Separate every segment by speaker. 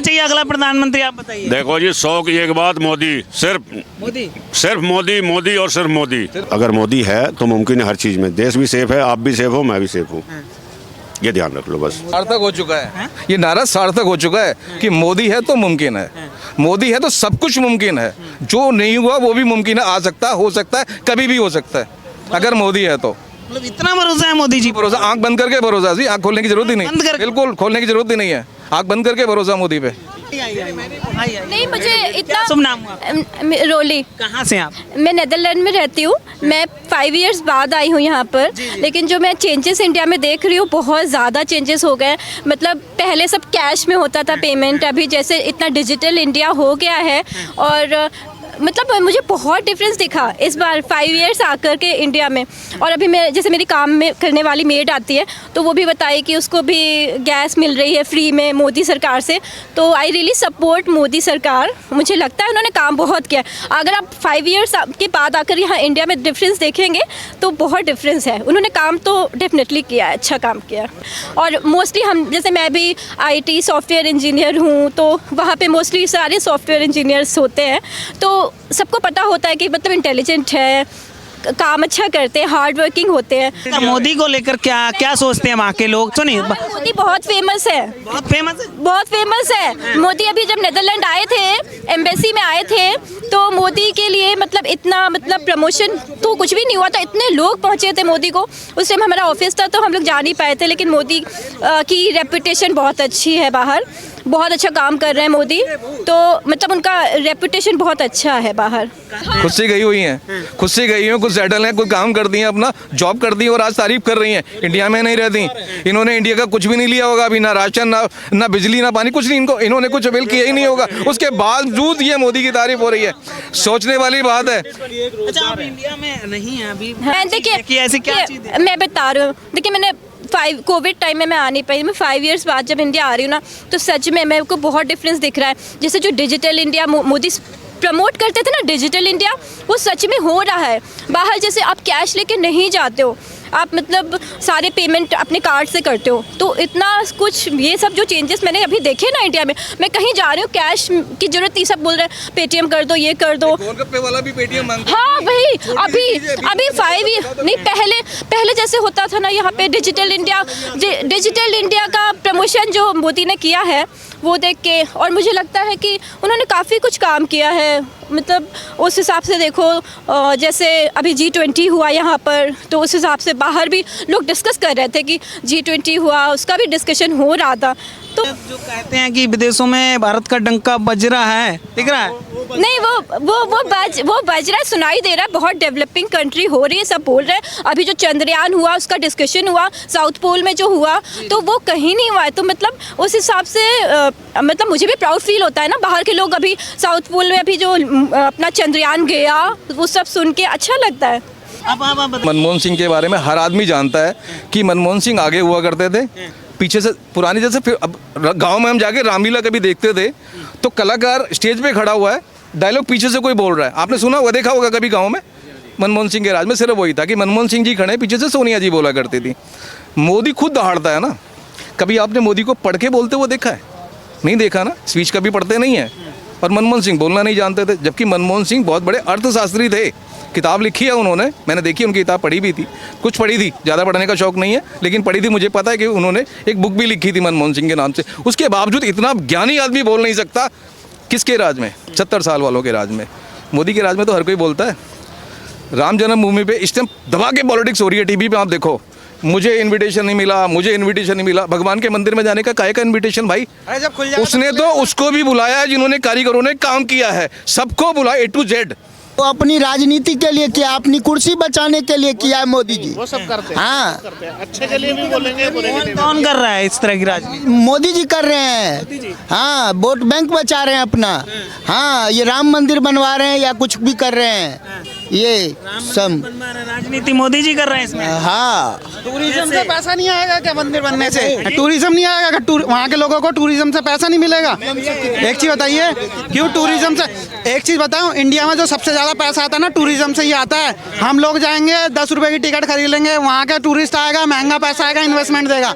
Speaker 1: चाहिए अगला प्रधानमंत्री, आप बताइए।
Speaker 2: देखो जी, 100 की एक बात, मोदी, सिर्फ मोदी, मोदी और सिर्फ मोदी। अगर मोदी है तो मुमकिन है हर चीज में, देश भी सेफ है, आप भी सेफ हो, मैं भी सेफ हूँ, ये ध्यान रख लो बस।
Speaker 3: सार्थक हो चुका है ये नारा, सार्थक हो चुका है कि मोदी है तो मुमकिन है, मोदी है तो सब कुछ मुमकिन है, जो नहीं हुआ वो भी मुमकिन है, आ सकता है, हो सकता है, कभी भी हो सकता है अगर मोदी है तो।
Speaker 1: मतलब इतना भरोसा है मोदी जी,
Speaker 3: भरोसा, आंख बंद करके भरोसा जी, आंख खोलने की जरूरत ही
Speaker 1: बंद
Speaker 3: नहीं,
Speaker 1: करके?
Speaker 3: बिल्कुल खोलने की जरूरत ही नहीं है, आंख बंद करके भरोसा मोदी पे।
Speaker 4: नहीं, मुझे इतना
Speaker 1: शुभ नाम हुआ?
Speaker 4: रोली।
Speaker 1: कहाँ से आप?
Speaker 4: मैं नीदरलैंड में रहती हूँ। मैं 5 इयर्स बाद आई हूँ यहाँ पर, लेकिन जो मैं चेंजेस इंडिया में देख रही हूँ, बहुत ज़्यादा चेंजेस हो गए। मतलब पहले सब कैश में होता था पेमेंट, अभी जैसे इतना डिजिटल इंडिया हो गया है, और मतलब मुझे बहुत डिफरेंस दिखा इस बार 5 इयर्स आकर के इंडिया में। और अभी मैं, जैसे मेरी काम में करने वाली मेड आती है, तो वो भी बताई कि उसको भी गैस मिल रही है फ्री में मोदी सरकार से। तो आई रियली सपोर्ट मोदी सरकार, मुझे लगता है उन्होंने काम बहुत किया। अगर आप 5 इयर्स के बाद आकर यहाँ इंडिया में डिफरेंस देखेंगे तो बहुत डिफरेंस है, उन्होंने काम तो डेफिनेटली किया है, अच्छा काम किया। और मोस्टली हम, जैसे मैं भी IT सॉफ्टवेयर इंजीनियर हूँ, तो वहाँ पे मोस्टली सारे सॉफ्टवेयर इंजीनियर्स होते हैं, तो सबको पता होता है कि मतलब इंटेलिजेंट है, काम अच्छा करते हैं, हार्ड वर्किंग होते हैं।
Speaker 1: मोदी को लेकर क्या सोचते हैं वहाँ के लोग? सुनिए,
Speaker 4: मोदी बहुत फेमस है,
Speaker 1: बहुत फेमस है।
Speaker 4: बहुत फेमस है। मोदी अभी जब नीदरलैंड आए थे, एम्बेसी में आए थे, तो मोदी के लिए मतलब इतना, मतलब प्रमोशन तो कुछ भी नहीं हुआ था, इतने लोग पहुंचे थे मोदी को। उस टाइम हमारा ऑफिस था तो हम लोग जा नहीं पाए थे, लेकिन मोदी की रेपुटेशन बहुत अच्छी है बाहर, बहुत अच्छा काम कर रहे हैं मोदी, तो मतलब उनका रेपुटेशन बहुत अच्छा है बाहर।
Speaker 3: खुद से गई हुई हैं, खुद से गई हैं, कुछ सेटल हैं, कुछ काम करती हैं, अपना जॉब करती हैं और आज तारीफ कर रही हैं। इंडिया में नहीं रहती, इन्होंने इंडिया का कुछ भी नहीं लिया होगा अभी, ना राशन, ना बिजली, ना पानी, कुछ नहीं, इन्होंने कुछ अवेल किया ही नहीं होगा, उसके बावजूद ये मोदी की तारीफ हो रही है, सोचने वाली बात है।
Speaker 1: अच्छा, आप इंडिया में नहीं है अभी?
Speaker 4: देखिए,
Speaker 1: ऐसी क्या चीज़ है?
Speaker 4: मैं बता रही हूँ, देखिए मैंने कोविड टाइम में मैं आ नहीं पाई, मैं 5 इयर्स बाद जब इंडिया आ रही हूँ ना, तो सच में मेरे को बहुत डिफरेंस दिख रहा है। जैसे जो डिजिटल इंडिया मोदी प्रमोट करते थे ना, डिजिटल इंडिया, वो सच में हो रहा है। बाहर जैसे आप कैश लेके नहीं जाते हो, आप मतलब सारे पेमेंट अपने कार्ड से करते हो, तो इतना कुछ, ये सब जो चेंजेस मैंने अभी देखे ना इंडिया में, मैं कहीं जा रही हूँ कैश की जरूरत नहीं, सब बोल रहे हैं पेटीएम कर दो, ये कर दो।
Speaker 3: गोलगप्पे वाला भी पेटीएम मांगता है।
Speaker 4: हाँ वही, अभी 5 नहीं, पहले जैसे होता था ना यहाँ पे डिजिटल इंडिया का प्रमोशन जो मोदी ने किया है, वो देख के, और मुझे लगता है कि उन्होंने काफ़ी कुछ काम किया है। मतलब उस हिसाब से देखो, जैसे अभी G20 हुआ यहाँ पर, तो उस हिसाब से बाहर भी लोग डिस्कस कर रहे थे कि G20 हुआ, उसका भी डिस्कशन हो रहा था। तो
Speaker 1: जो कहते हैं कि विदेशों में भारत का डंका बज रहा है, दिख रहा है?
Speaker 4: नहीं, वो बज रहा है, सुनाई दे रहा है, बहुत डेवलपिंग कंट्री हो रही है, सब बोल रहे हैं। अभी जो चंद्रयान हुआ, उसका डिस्कशन हुआ, साउथ पोल में जो हुआ, तो वो कहीं नहीं हुआ है। तो मतलब उस हिसाब से मतलब मुझे भी प्राउड फील होता है ना, बाहर के लोग अभी साउथ पोल में अभी जो अपना चंद्रयान गया, वो सब सुन के अच्छा लगता है।
Speaker 3: मनमोहन सिंह के बारे में हर आदमी जानता है कि मनमोहन सिंह आगे हुआ करते थे, पीछे से पुरानी, जैसे फिर अब गांव में हम जाके रामलीला कभी देखते थे, तो कलाकार स्टेज पे खड़ा हुआ है, डायलॉग पीछे से कोई बोल रहा है, आपने सुना होगा, देखा होगा कभी गांव में। मनमोहन सिंह के राज में सिर्फ वही था कि मनमोहन सिंह जी खड़े, पीछे से सोनिया जी बोला करती थी। मोदी खुद दहाड़ता है ना, कभी आपने मोदी को पढ़ के बोलते हुए देखा है? नहीं देखा ना, स्पीच कभी पढ़ते नहीं है। और मनमोहन सिंह बोलना नहीं जानते थे, जबकि मनमोहन सिंह बहुत बड़े अर्थशास्त्री थे, किताब लिखी है उन्होंने, मैंने देखी, उनकी किताब पढ़ी भी थी, कुछ पढ़ी थी, ज़्यादा पढ़ने का शौक नहीं है, लेकिन पढ़ी थी। मुझे पता है कि उन्होंने एक बुक भी लिखी थी मनमोहन सिंह के नाम से। उसके बावजूद इतना ज्ञानी आदमी बोल नहीं सकता। किसके राज में? 70 साल वालों के राज में। मोदी के राज में तो हर कोई बोलता है। राम जन्मभूमि पे इस टाइम दबा के पॉलिटिक्स हो रही है, टीवी पे आप देखो, मुझे इनविटेशन नहीं मिला, मुझे इनविटेशन नहीं मिला। भगवान के मंदिर में जाने का काहे का इनविटेशन भाई? उसने तो उसको भी बुलाया है जिन्होंने, कारीगरों ने काम किया है, सबको बुलाया A to Z।
Speaker 5: तो अपनी राजनीति के लिए किया, अपनी कुर्सी बचाने के लिए किया है मोदी जी।
Speaker 6: वो सब करते हैं,
Speaker 5: हाँ,
Speaker 6: अच्छे के लिए भी बोलेंगे,
Speaker 1: कौन कर रहा है इस तरह की राजनीति?
Speaker 5: मोदी जी कर रहे हैं। हाँ, वोट बैंक बचा रहे हैं अपना। हाँ, ये राम मंदिर बनवा रहे हैं या कुछ भी कर रहे हैं। ये सब
Speaker 1: राजनीति मोदी जी कर रहे हैं इसमें।
Speaker 5: हाँ
Speaker 6: टूरिज्म से पैसा नहीं आएगा क्या मंदिर बनने से? टूरिज्म नहीं आएगा क्या? वहाँ के लोगों को टूरिज्म से पैसा नहीं मिलेगा? एक चीज बताइए, क्यों टूरिज्म से? एक चीज बताऊं, इंडिया में जो सबसे ज्यादा पैसा आता है ना टूरिज्म से ही आता है। हम लोग जाएंगे 10 रुपए की टिकट खरीद लेंगे, वहाँ का टूरिस्ट आएगा, महंगा पैसा आएगा, इन्वेस्टमेंट देगा,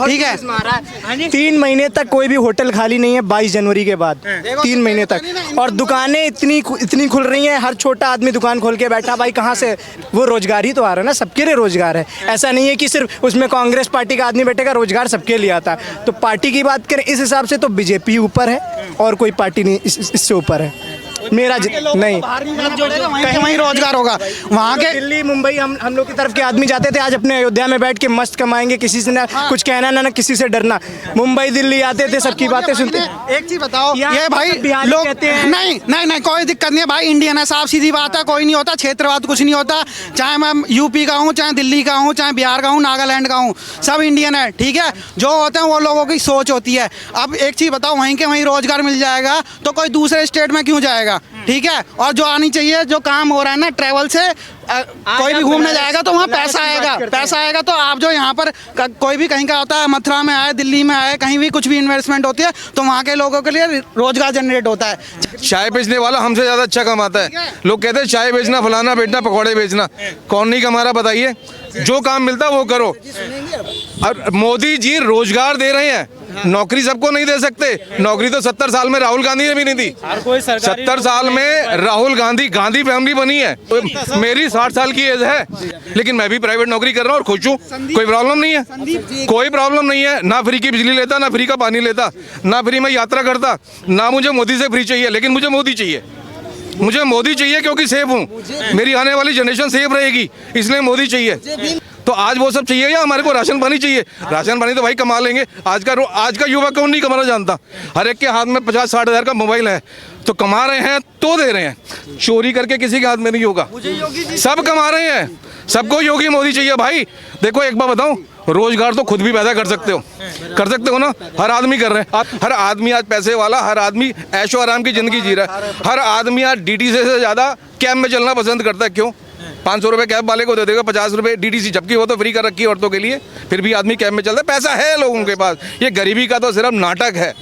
Speaker 6: ठीक है।
Speaker 7: 3 महीने तक कोई भी होटल खाली नहीं है 22 जनवरी के बाद, 3 महीने तक। और दुकानें इतनी खुल रही हैं, हर छोटा आदमी दुकान खोल के बैठा। भाई कहाँ से वो रोजगार ही तो आ रहा है ना, सबके लिए रोजगार है। ऐसा नहीं है कि सिर्फ उसमें कांग्रेस पार्टी का आदमी बैठेगा, रोजगार सबके लिए आता है। तो पार्टी की बात करें इस हिसाब से तो बीजेपी ऊपर है और कोई पार्टी नहीं इससे ऊपर है। मेरा नहीं,
Speaker 6: वहीं रोजगार होगा। वहाँ के
Speaker 7: दिल्ली मुंबई हम लोग की तरफ के आदमी जाते थे, आज अपने अयोध्या में बैठ के मस्त कमाएंगे, किसी से ना कुछ कहना ना किसी से डरना। मुंबई दिल्ली आते थे, सबकी बातें सुनते।
Speaker 6: एक चीज बताओ, ये भाई
Speaker 7: बिहारी
Speaker 6: लोग
Speaker 7: कहते हैं।
Speaker 6: नहीं कोई दिक्कत नहीं है भाई, इंडियन है, साफ सीधी बात है, कोई नहीं होता क्षेत्रवाद, कुछ नहीं होता। चाहे मैं यूपी का हूँ, चाहे दिल्ली का हूँ, चाहे बिहार का हूँ, नागालैंड का हूँ, सब इंडियन है, ठीक है। जो होते हैं वो लोगों की सोच होती है। अब एक चीज बताओ, वहीं के वहीं रोजगार मिल जाएगा तो कोई दूसरे स्टेट में क्यों जाएगा, ठीक है। और जो आनी चाहिए, जो काम हो रहा है ना ट्रैवल से, कोई भी घूमने जाएगा तो वहाँ पैसा आएगा। तो आप जो यहाँ पर कोई भी कहीं का होता है, मथुरा में आए, दिल्ली में आए, कहीं भी कुछ भी इन्वेस्टमेंट होती है तो वहाँ के लोगों के लिए रोजगार जनरेट होता है।
Speaker 3: चाय बेचने वाला हमसे ज़्यादा अच्छा कमाता है। लोग कहते हैं चाय बेचना, फलाना बेचना, पकौड़े बेचना, कौन नहीं कमा रहा बताइए? जो काम मिलता है वो करो। और मोदी जी रोजगार दे रहे हैं, नौकरी सबको नहीं दे सकते। नौकरी तो 70 साल में राहुल गांधी ने भी नहीं दी। 70 साल में राहुल गांधी फैमिली बनी है। तो मेरी 60 साल की एज है, लेकिन मैं भी प्राइवेट नौकरी कर रहा हूँ और खुश हूँ, कोई प्रॉब्लम नहीं है। कोई प्रॉब्लम नहीं है, ना फ्री की बिजली लेता, ना फ्री का पानी लेता, ना फ्री में यात्रा करता, ना मुझे मोदी से फ्री चाहिए। लेकिन मुझे मोदी चाहिए, क्योंकि सेफ हूँ, मेरी आने वाली जनरेशन सेफ रहेगी, इसलिए मोदी चाहिए। तो आज वो सब चाहिए या हमारे को राशन पानी चाहिए? राशन पानी तो भाई कमा लेंगे। आज का युवा कौन नहीं कमाना जानता? हर एक के हाथ में 50-60 हज़ार का मोबाइल है, तो कमा रहे हैं तो दे रहे हैं। चोरी करके किसी के हाथ में नहीं होगा, सब कमा रहे हैं। सबको योगी मोदी चाहिए भाई। देखो एक बात बताऊं, रोजगार तो खुद भी पैदा कर सकते हो ना। हर आदमी कर रहे हैं। हर आदमी आज पैसे वाला, हर आदमी ऐशो आराम की जिंदगी जी रहा है। हर आदमी आज डीटीसी से ज्यादा कैब में चलना पसंद करता है। क्यों? 500 रुपये कैब वाले को दे देगा, 50 रुपये डीटीसी, जबकि वो तो फ्री कर रखी है औरतों के लिए, फिर भी आदमी कैब में चलता है। पैसा है लोगों के पास। ये गरीबी का तो सिर्फ नाटक है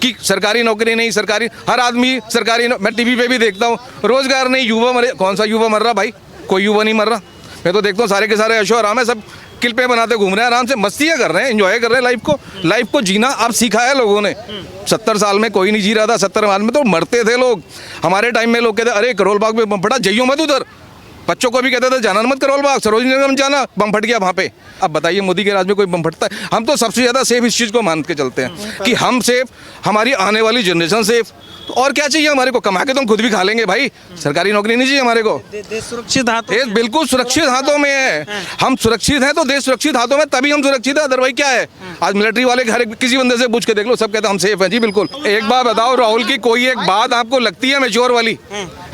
Speaker 3: कि सरकारी नौकरी नहीं, सरकारी, हर आदमी सरकारी। मैं टीवी पे भी देखता हूँ, रोजगार नहीं, युवा मरे। कौन सा युवा मर रहा भाई? कोई युवा नहीं मर रहा। मैं तो देखता हूँ सारे के सारे ऐशो आराम है, सब किल्पे बनाते घूम रहे हैं, आराम से मस्तियाँ कर रहे हैं, एंजॉय कर रहे हैं लाइफ को जीना अब सीखा है लोगों ने। 70 साल में कोई नहीं जी रहा था। 70 साल में तो मरते थे लोग। हमारे टाइम में लोग कहते अरे करोल बाग में बम फटा, जाइयो मत उधर। बच्चों को भी कहते थे जाना मत करोल बाग, सरोजनी नगर में जाना, बम फट गया वहाँ पे। अब बताइए मोदी के राज में कोई बम फटता है? हम तो सबसे ज़्यादा सेफ इस चीज़ को मान के चलते हैं कि हम सेफ, हमारी आने वाली जनरेशन सेफ। तो और क्या चाहिए हमारे को? कमा के तो हम खुद भी खा लेंगे भाई, सरकारी नौकरी नहीं चाहिए हमारे को।
Speaker 1: देश सुरक्षित हाथों,
Speaker 3: देश बिल्कुल सुरक्षित हाथों में है। हम सुरक्षित हैं तो देश सुरक्षित हाथों में, तभी हम सुरक्षित है। अदरवाइज क्या है? आज मिलिट्री वाले हर एक किसी बंदे से पूछ के देख लो, सब कहते हैं हम सेफ हैं। जी बिल्कुल। एक बात बताओ, राहुल की कोई एक बात आपको लगती है मैच्योर वाली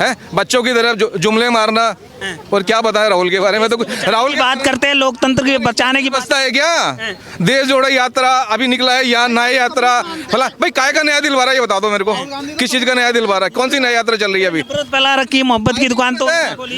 Speaker 3: है? बच्चों की तरफ जुमले मारना, और क्या बताएं राहुल के बारे में? तो राहुल
Speaker 1: बात करते हैं लोकतंत्र के बचाने की।
Speaker 3: बचता है क्या? देश जोड़ो यात्रा अभी निकला है, यहाँ नया यात्रा फला। भाई काय का नया दिल भरा, ये बता दो मेरे को, किस चीज का नया दिल भरा? कौन सी नई यात्रा चल रही है अभी?
Speaker 1: नफरत फैला रखी है, मोहब्बत की दुकान तो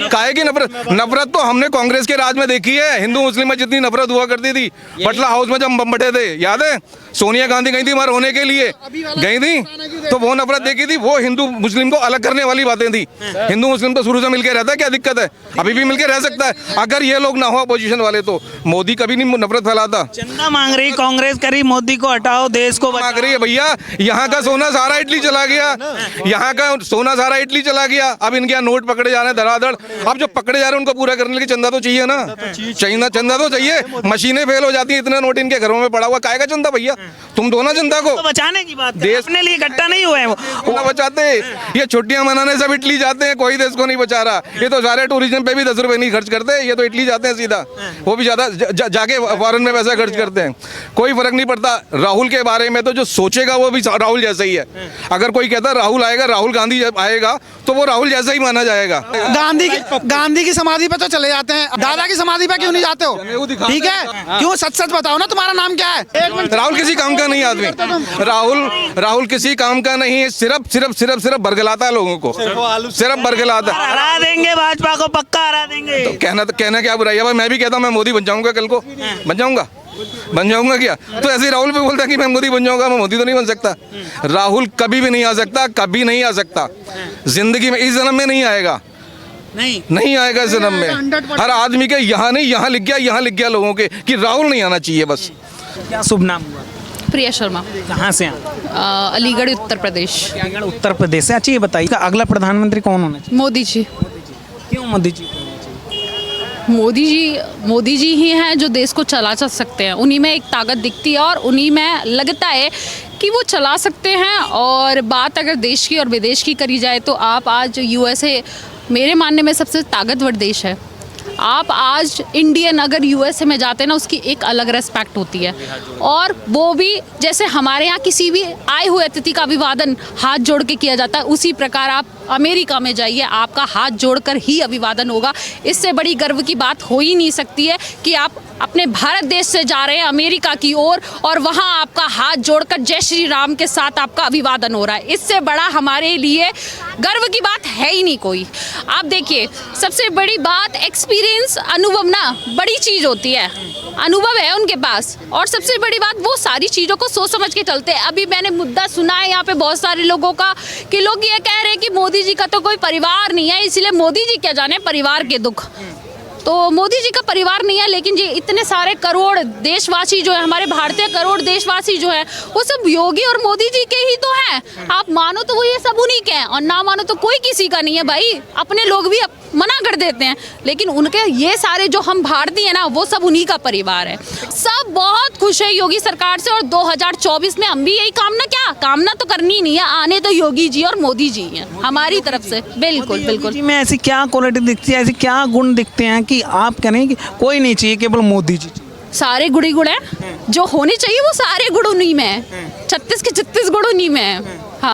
Speaker 3: काहे की नफरत तो हमने कांग्रेस के राज में देखी है। हिंदू मुस्लिम में जितनी नफरत हुआ करती थी, पटला हाउस में जब बम फटे थे, याद है? सोनिया गांधी गई थी वहां होने के लिए, गई थी, तो वो नफरत देखी थी। वो हिंदू मुस्लिम को अलग करने वाली बातें थी। हिंदू मुस्लिम तो शुरू से मिलकर रहता है, क्या दिक्कत है? अभी भी मिलकर रह सकता है। अगर ये लोग ना हो अपोजिशन वाले, तो मोदी कभी नहीं नफरत फैलाता।
Speaker 1: चंदा मांग रही कांग्रेस, करी मोदी को हटाओ, देश को
Speaker 3: मांग रही है भैया। यहाँ का सोना सारा इटली चला गया, यहाँ का सोना सारा इटली चला गया। अब इनके यहाँ नोट पकड़े जा रहे हैं धड़ाधड़। अब जो पकड़े जा रहे हैं उनको पूरा करने के लिए चंदा तो चाहिए ना, चंदा तो चाहिए। मशीनें फेल हो जाती है, इतना नोट इनके घरों में पड़ा हुआ, काहे का चंदा भैया? तुम दो ना जनता को।
Speaker 1: तो बचाने की बात, देश अपने लिए इकट्ठा नहीं हुए हैं वो
Speaker 3: बचाते। ये छुट्टियां मनाने सब इटली जाते हैं, कोई देश को नहीं बचा रहा। ये तो सारे टूरिज्म पे भी 10 रुपए नहीं खर्च करते, ये तो इटली जाते हैं सीधा। वो भी ज्यादा जाके फॉरेन में पैसा खर्च करते हैं, कोई फर्क नहीं पड़ता। राहुल के बारे में तो जो सोचेगा वो भी राहुल जैसा ही है। अगर कोई कहता राहुल आएगा, राहुल गांधी आएगा, तो वो राहुल जैसा ही माना जाएगा।
Speaker 6: गांधी की समाधि पे तो चले जाते हैं, दादा की समाधि पे क्यों नहीं जाते हो? ठीक है, क्यों? सच सच बताओ ना, तुम्हारा नाम क्या है?
Speaker 3: राहुल किसी किसी काम का नहीं आदमी। राहुल किसी काम का नहीं है, सिर्फ बरगलाता है लोगों को, सिर्फ बरगलाता है।
Speaker 1: हरा देंगे भाजपा को, पक्का हरा देंगे।
Speaker 3: तो कहना क्या बुराई है भाई? मैं भी कहता हूँ मैं मोदी बन जाऊंगा, कल को बन जाऊंगा क्या? तो ऐसे राहुल भी बोलता है कि मैं मोदी बन जाऊंगा, मैं मोदी तो नहीं बन सकता। राहुल कभी भी नहीं आ सकता, कभी नहीं आ सकता जिंदगी में, इस जन्म में नहीं आएगा, नहीं आएगा इस जन्म में। हर आदमी के यहाँ नहीं, यहाँ लिख गया लोगों के कि राहुल नहीं आना चाहिए बस।
Speaker 1: क्या शुभ नाम हुआ?
Speaker 8: प्रिया शर्मा,
Speaker 1: कहाँ से आप?
Speaker 8: अलीगढ़ उत्तर प्रदेश।
Speaker 1: अलीगढ़ उत्तर प्रदेश से। अच्छा ये बताइए, अगला प्रधानमंत्री कौन होना चाहिए?
Speaker 8: मोदी जी।
Speaker 1: क्यों मोदी जी?
Speaker 8: मोदी जी ही हैं जो देश को चला सकते हैं। उन्हीं में एक ताकत दिखती है और उन्हीं में लगता है कि वो चला सकते हैं। और बात अगर देश की और विदेश की करी जाए तो आप आज यूएसए मेरे मानने में सबसे ताकतवर देश है। आप आज इंडियन अगर यूएसए में जाते हैं ना, उसकी एक अलग रेस्पेक्ट होती है। और वो भी जैसे हमारे यहाँ किसी भी आए हुए अतिथि का अभिवादन हाथ जोड़ के किया जाता है, उसी प्रकार आप अमेरिका में जाइए, आपका हाथ जोड़कर ही अभिवादन होगा। इससे बड़ी गर्व की बात हो ही नहीं सकती है कि आप अपने भारत देश से जा रहे हैं अमेरिका की ओर और वहाँ आपका हाथ जोड़कर जय श्री राम के साथ आपका अभिवादन हो रहा है। इससे बड़ा हमारे लिए गर्व की बात है ही नहीं कोई। आप देखिए, सबसे बड़ी बात एक्सपीरियंस, अनुभव ना बड़ी चीज़ होती है। अनुभव है उनके पास और सबसे बड़ी बात वो सारी चीज़ों को सोच समझ के चलते हैं। अभी मैंने मुद्दा सुना है यहाँ पे बहुत सारे लोगों का कि लोग ये कह रहे हैं कि मोदी जी का तो कोई परिवार नहीं है, इसलिए मोदी जी क्या जाने परिवार के दुख। तो मोदी जी का परिवार नहीं है, लेकिन ये इतने सारे करोड़ देशवासी जो है, हमारे भारतीय करोड़ देशवासी जो है, वो सब योगी और मोदी जी के ही तो हैं। आप मानो तो वो ये सब उन्हीं के हैं और ना मानो तो कोई किसी का नहीं है भाई। अपने लोग भी मना कर देते हैं, लेकिन उनके ये सारे जो हम भारतीय हैं ना, वो सब उन्हीं का परिवार है। सब बहुत खुश है योगी सरकार से और 2024 में हम भी यही कामना तो करनी ही नहीं है, आने तो योगी जी और मोदी जी हैं हमारी तरफ से। बिल्कुल बिल्कुल।
Speaker 1: जी में ऐसी क्या क्वालिटी दिखती है, ऐसे क्या गुण दिखते हैं कि आप कह रहे हैं कि कोई नहीं चाहिए, केवल मोदी जी चाहिए?
Speaker 8: सारे गुण हैं जो होने चाहिए, वो सारे गुण उन्हीं में है। 36 के 36 गुण उन्हीं में है।